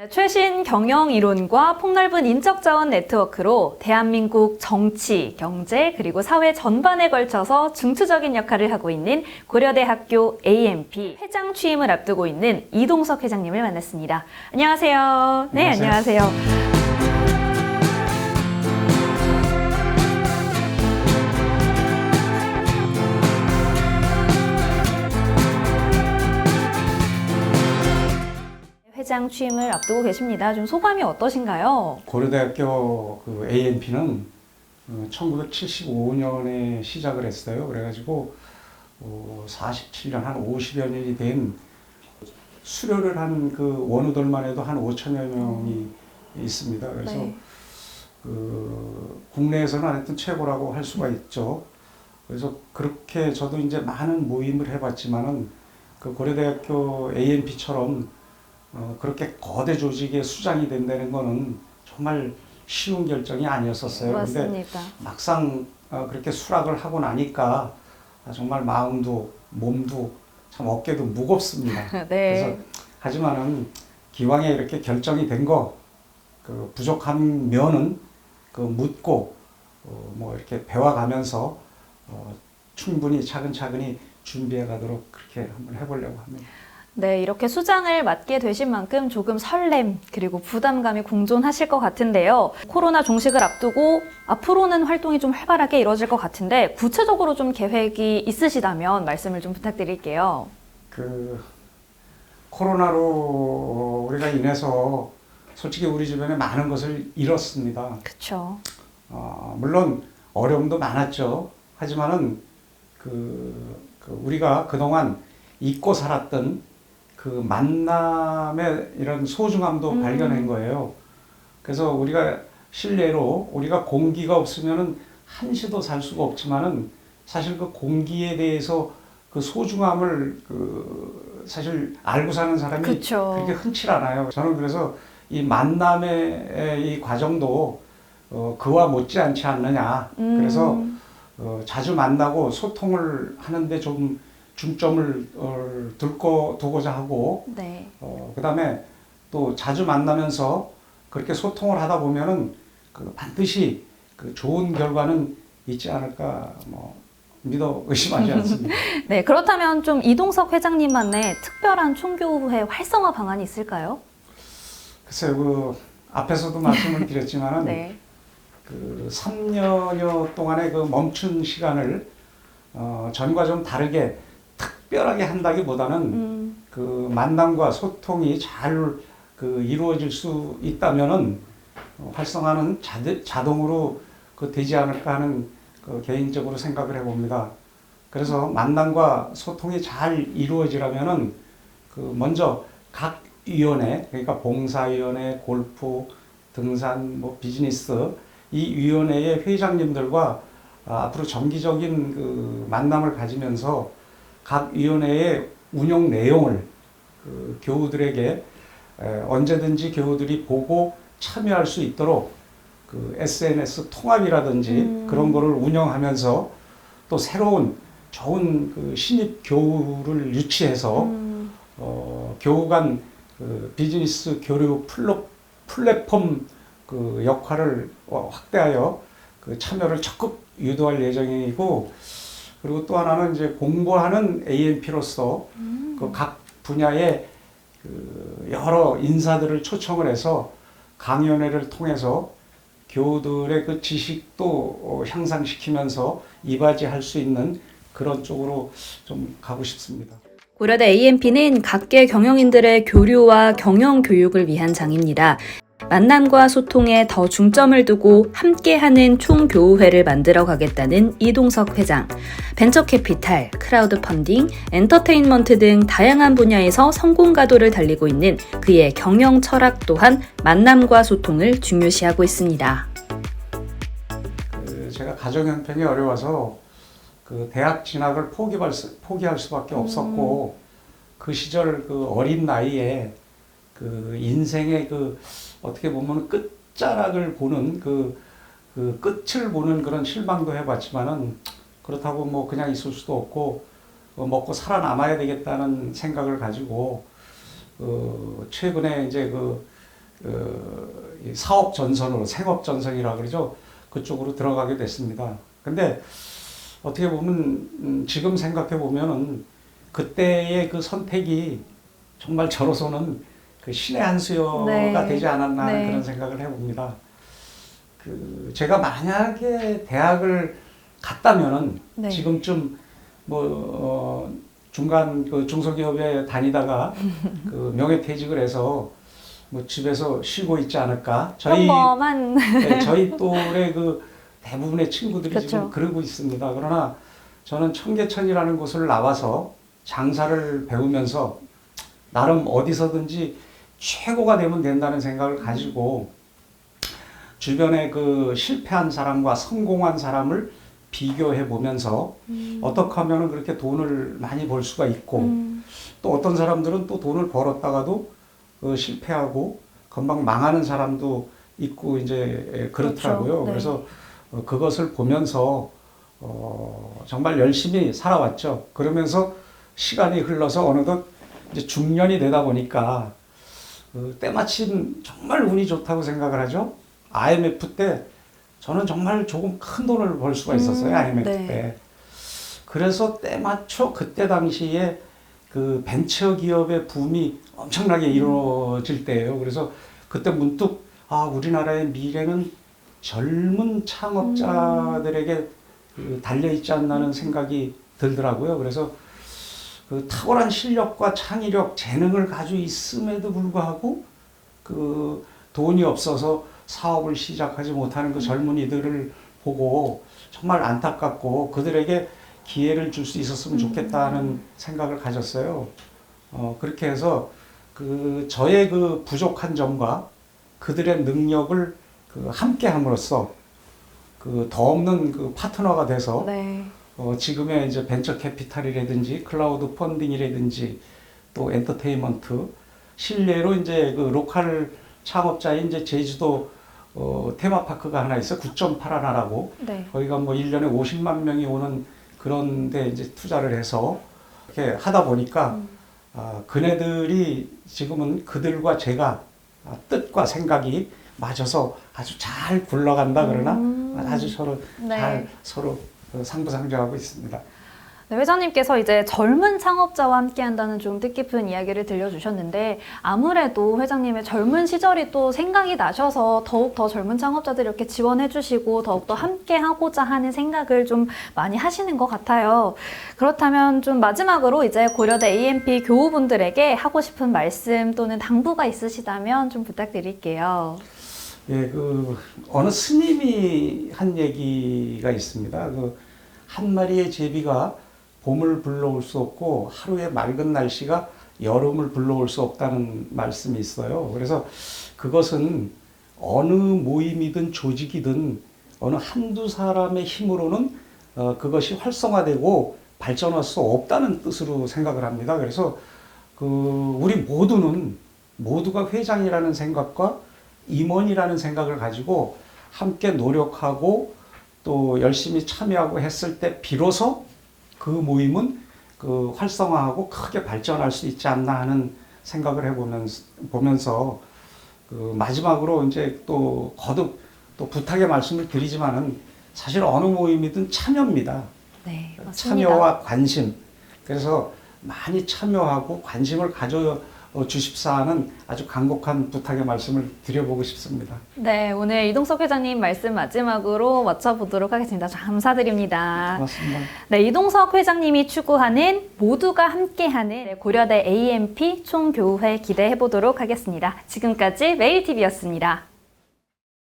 최신 경영 이론과 폭넓은 인적 자원 네트워크로 대한민국 정치, 경제, 그리고 사회 전반에 걸쳐서 중추적인 역할을 하고 있는 고려대학교 AMP 회장 취임을 앞두고 있는 이동석 회장님을 만났습니다. 안녕하세요. 네, 안녕하세요. 회장 취임을 앞두고 계십니다. 좀 소감이 어떠신가요? 고려대학교 그 AMP는 1975년에 시작을 했어요. 그래가지고 47년, 한 50여 년이 된 수료를 한 그 원우들만 해도 한 5천여 명이 있습니다. 그래서 네. 그 국내에서는 하여튼 최고라고 할 수가 있죠. 그래서 그렇게 저도 이제 많은 모임을 해봤지만은 그 고려대학교 AMP처럼 그렇게 거대 조직의 수장이 된다는 거는 정말 쉬운 결정이 아니었었어요. 맞습니다. 근데 막상 그렇게 수락을 하고 나니까 정말 마음도 몸도 참 어깨도 무겁습니다. 네. 그래서 하지만은 기왕에 이렇게 결정이 된 거 그 부족한 면은 그 묻고 뭐 이렇게 배워가면서 충분히 차근차근히 준비해 가도록 그렇게 한번 해보려고 합니다. 네, 이렇게 수장을 맡게 되신 만큼 조금 설렘 그리고 부담감이 공존하실 것 같은데요. 코로나 종식을 앞두고 앞으로는 활동이 좀 활발하게 이루어질 것 같은데 구체적으로 좀 계획이 있으시다면 말씀을 좀 부탁드릴게요. 그 코로나로 우리가 인해서 솔직히 우리 주변에 많은 것을 잃었습니다. 그렇죠. 물론 어려움도 많았죠. 하지만은 그 우리가 그동안 잊고 살았던 그 만남의 이런 소중함도 발견한 거예요. 그래서 우리가 실례로 우리가 공기가 없으면은 한시도 살 수가 없지만은 사실 그 공기에 대해서 그 소중함을 그 사실 알고 사는 사람이 그쵸. 그렇게 흔치 않아요. 저는 그래서 이 만남의 이 과정도 그와 못지않지 않느냐. 그래서 자주 만나고 소통을 하는데 좀 중점을 두고자 하고, 네. 그다음에 또 자주 만나면서 그렇게 소통을 하다 보면은 그 반드시 그 좋은 결과는 있지 않을까 믿어 의심하지 않습니다. 네, 그렇다면 좀 이동석 회장님만의 특별한 총교회 활성화 방안이 있을까요? 글쎄요, 그 앞에서도 말씀을 드렸지만은 네. 그 3년여 동안의 그 멈춘 시간을 전과 좀 다르게 특별하게 한다기보다는 그 만남과 소통이 잘 그 이루어질 수 있다면은 활성화는 자동으로 그 되지 않을까 하는 그 개인적으로 생각을 해봅니다. 그래서 만남과 소통이 잘 이루어지려면은 그 먼저 각 위원회, 그러니까 봉사위원회, 골프, 등산, 뭐 비즈니스 이 위원회의 회장님들과 앞으로 정기적인 그 만남을 가지면서 각 위원회의 운영 내용을 그 교우들에게 언제든지 교우들이 보고 참여할 수 있도록 그 SNS 통합이라든지 그런 거를 운영하면서 또 새로운 좋은 그 신입 교우를 유치해서 교우 간 그 비즈니스 교류 플랫폼 그 역할을 확대하여 그 참여를 적극 유도할 예정이고, 그리고 또 하나는 이제 공부하는 AMP로서 그 각 분야의 그 여러 인사들을 초청을 해서 강연회를 통해서 교우들의 그 지식도 향상시키면서 이바지할 수 있는 그런 쪽으로 좀 가고 싶습니다. 고려대 AMP는 각계 경영인들의 교류와 경영 교육을 위한 장입니다. 만남과 소통에 더 중점을 두고 함께하는 총교우회를 만들어 가겠다는 이동석 회장. 벤처캐피탈, 크라우드 펀딩, 엔터테인먼트 등 다양한 분야에서 성공 가도를 달리고 있는 그의 경영 철학 또한 만남과 소통을 중요시하고 있습니다. 제가 가정 형편이 어려워서 그 대학 진학을 포기할 수밖에 없었고, 그 시절 그 어린 나이에 그 인생의 그 어떻게 보면 끝자락을 보는 그 끝을 보는 그런 실망도 해봤지만은, 그렇다고 뭐 그냥 있을 수도 없고 먹고 살아남아야 되겠다는 생각을 가지고 최근에 이제 이 사업 전선으로 생업 전선이라 그러죠. 그쪽으로 들어가게 됐습니다. 근데 어떻게 보면 지금 생각해 보면은 그때의 그 선택이 정말 저로서는 그 신의 한 수여가 네. 되지 않았나 하는 네. 그런 생각을 해봅니다. 그 제가 만약에 대학을 갔다면은 네. 지금쯤 중간 그 중소기업에 다니다가 그 명예퇴직을 해서 뭐 집에서 쉬고 있지 않을까. 평범한 네, 저희 또래 그 대부분의 친구들이 그렇죠. 지금 그러고 있습니다. 그러나 저는 청계천이라는 곳을 나와서 장사를 배우면서 나름 어디서든지 최고가 되면 된다는 생각을 가지고 주변에 그 실패한 사람과 성공한 사람을 비교해 보면서 어떻게 하면 그렇게 돈을 많이 벌 수가 있고 또 어떤 사람들은 또 돈을 벌었다가도 실패하고 금방 망하는 사람도 있고 이제 그렇더라고요. 그렇죠. 네. 그래서 그것을 보면서 정말 열심히 살아왔죠. 그러면서 시간이 흘러서 어느덧 이제 중년이 되다 보니까 때마침 정말 운이 좋다고 생각을 하죠. IMF 때 저는 정말 조금 큰 돈을 벌 수가 있었어요. IMF 네. 때. 그래서 때맞춰 그때 당시에 그 벤처 기업의 붐이 엄청나게 이루어질 때예요. 그래서 그때 문득 우리나라의 미래는 젊은 창업자들에게 달려 있지 않나는 생각이 들더라고요. 그래서 그 탁월한 실력과 창의력, 재능을 가지고 있음에도 불구하고 그 돈이 없어서 사업을 시작하지 못하는 그 젊은이들을 보고 정말 안타깝고 그들에게 기회를 줄 수 있었으면 좋겠다는 생각을 가졌어요. 그렇게 해서 그 저의 그 부족한 점과 그들의 능력을 그 함께 함으로써 그 더 없는 그 파트너가 돼서 네. 지금의 이제 벤처 캐피탈이라든지 클라우드 펀딩이라든지 또 엔터테인먼트 실내로 이제 그 로컬 창업자인 이제 제주도 테마파크가 하나 있어 9.8하나라고 네. 거기가 뭐 1년에 50만 명이 오는 그런 데 이제 투자를 해서 이렇게 하다 보니까 그네들이 지금은 그들과 제가 뜻과 생각이 맞아서 아주 잘 굴러간다 그러나 아주 서로 네. 잘 서로 상부상조하고 있습니다. 네, 회장님께서 이제 젊은 창업자와 함께 한다는 좀 뜻깊은 이야기를 들려주셨는데 아무래도 회장님의 젊은 시절이 또 생각이 나셔서 더욱 더 젊은 창업자들 이렇게 지원해 주시고 더욱더 함께 하고자 하는 생각을 좀 많이 하시는 것 같아요. 그렇다면 좀 마지막으로 이제 고려대 AMP 교우분들에게 하고 싶은 말씀 또는 당부가 있으시다면 좀 부탁드릴게요. 예, 그 어느 스님이 한 얘기가 있습니다. 그 한 마리의 제비가 봄을 불러올 수 없고 하루의 맑은 날씨가 여름을 불러올 수 없다는 말씀이 있어요. 그래서 그것은 어느 모임이든 조직이든 어느 한두 사람의 힘으로는 그것이 활성화되고 발전할 수 없다는 뜻으로 생각을 합니다. 그래서 그 우리 모두가 회장이라는 생각과 임원이라는 생각을 가지고 함께 노력하고 또 열심히 참여하고 했을 때 비로소 그 모임은 그 활성화하고 크게 발전할 수 있지 않나 하는 생각을 보면서 그 마지막으로 이제 또 거듭 또 부탁의 말씀을 드리지만은 사실 어느 모임이든 참여입니다. 네, 맞습니다. 참여와 관심. 그래서 많이 참여하고 관심을 가져 주십사 하는 아주 간곡한 부탁의 말씀을 드려보고 싶습니다. 네, 오늘 이동석 회장님 말씀 마지막으로 마쳐보도록 하겠습니다. 감사드립니다. 고맙습니다. 네, 이동석 회장님이 추구하는 모두가 함께하는 고려대 AMP 총교우회 기대해 보도록 하겠습니다. 지금까지 매일TV였습니다.